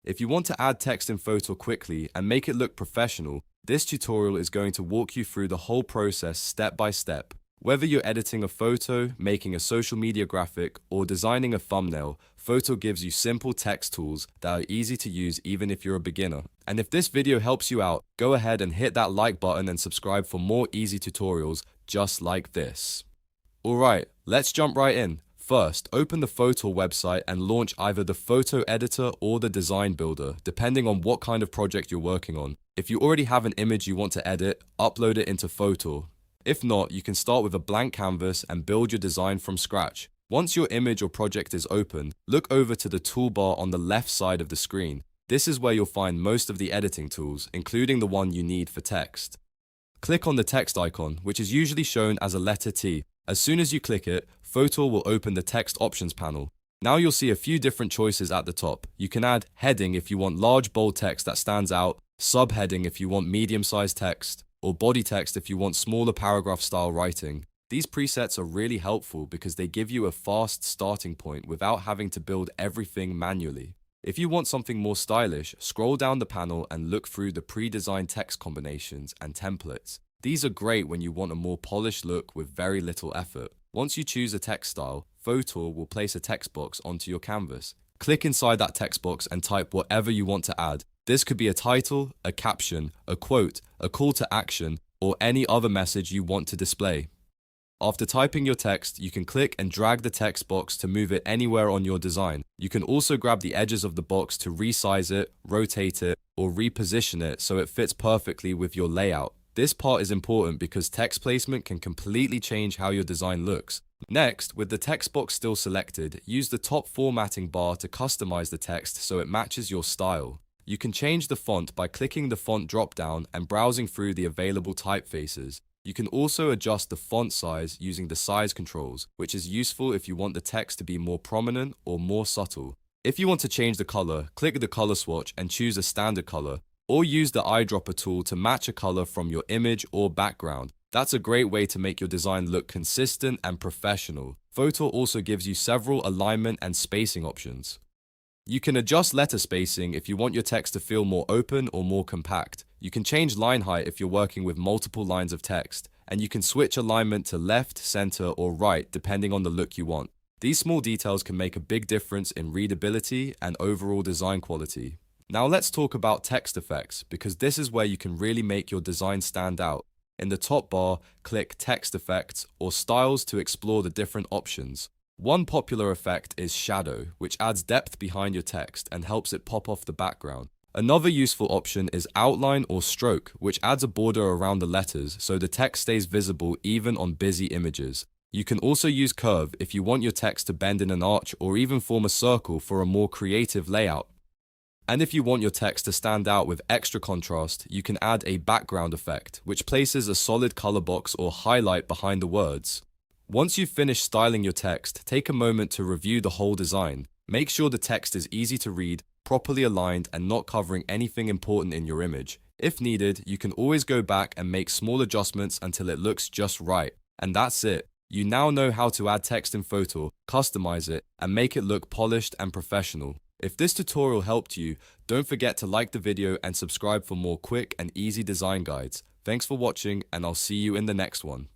If you want to add text in Fotor quickly and make it look professional, this tutorial is going to walk you through the whole process step by step. Whether you're editing a photo, making a social media graphic, or designing a thumbnail, Fotor gives you simple text tools that are easy to use even if you're a beginner. And if this video helps you out, go ahead and hit that like button and subscribe for more easy tutorials just like this. Alright, let's jump right in. First, open the Fotor website and launch either the photo editor or the design builder, depending on what kind of project you're working on. If you already have an image you want to edit, upload it into Fotor. If not, you can start with a blank canvas and build your design from scratch. Once your image or project is open, look over to the toolbar on the left side of the screen. This is where you'll find most of the editing tools, including the one you need for text. Click on the text icon, which is usually shown as a letter T. As soon as you click it, Fotor will open the text options panel. Now you'll see a few different choices at the top. You can add heading if you want large bold text that stands out, subheading if you want medium-sized text, or body text if you want smaller paragraph-style writing. These presets are really helpful because they give you a fast starting point without having to build everything manually. If you want something more stylish, scroll down the panel and look through the pre-designed text combinations and templates. These are great when you want a more polished look with very little effort. Once you choose a text style, Fotor will place a text box onto your canvas. Click inside that text box and type whatever you want to add. This could be a title, a caption, a quote, a call to action, or any other message you want to display. After typing your text, you can click and drag the text box to move it anywhere on your design. You can also grab the edges of the box to resize it, rotate it, or reposition it so it fits perfectly with your layout. This part is important because text placement can completely change how your design looks. Next, with the text box still selected, use the top formatting bar to customize the text so it matches your style. You can change the font by clicking the font drop-down and browsing through the available typefaces. You can also adjust the font size using the size controls, which is useful if you want the text to be more prominent or more subtle. If you want to change the color, click the color swatch and choose a standard color, or use the eyedropper tool to match a color from your image or background. That's a great way to make your design look consistent and professional. Fotor also gives you several alignment and spacing options. You can adjust letter spacing if you want your text to feel more open or more compact. You can change line height if you're working with multiple lines of text, and you can switch alignment to left, center, or right depending on the look you want. These small details can make a big difference in readability and overall design quality. Now let's talk about text effects, because this is where you can really make your design stand out. In the top bar, click Text Effects or Styles to explore the different options. One popular effect is shadow, which adds depth behind your text and helps it pop off the background. Another useful option is outline or stroke, which adds a border around the letters so the text stays visible even on busy images. You can also use curve if you want your text to bend in an arch or even form a circle for a more creative layout. And if you want your text to stand out with extra contrast, you can add a background effect, which places a solid color box or highlight behind the words. Once you've finished styling your text, take a moment to review the whole design. Make sure the text is easy to read, properly aligned, and not covering anything important in your image. If needed, you can always go back and make small adjustments until it looks just right. And that's it. You now know how to add text in Fotor, customize it, and make it look polished and professional. If this tutorial helped you, don't forget to like the video and subscribe for more quick and easy design guides. Thanks for watching, and I'll see you in the next one.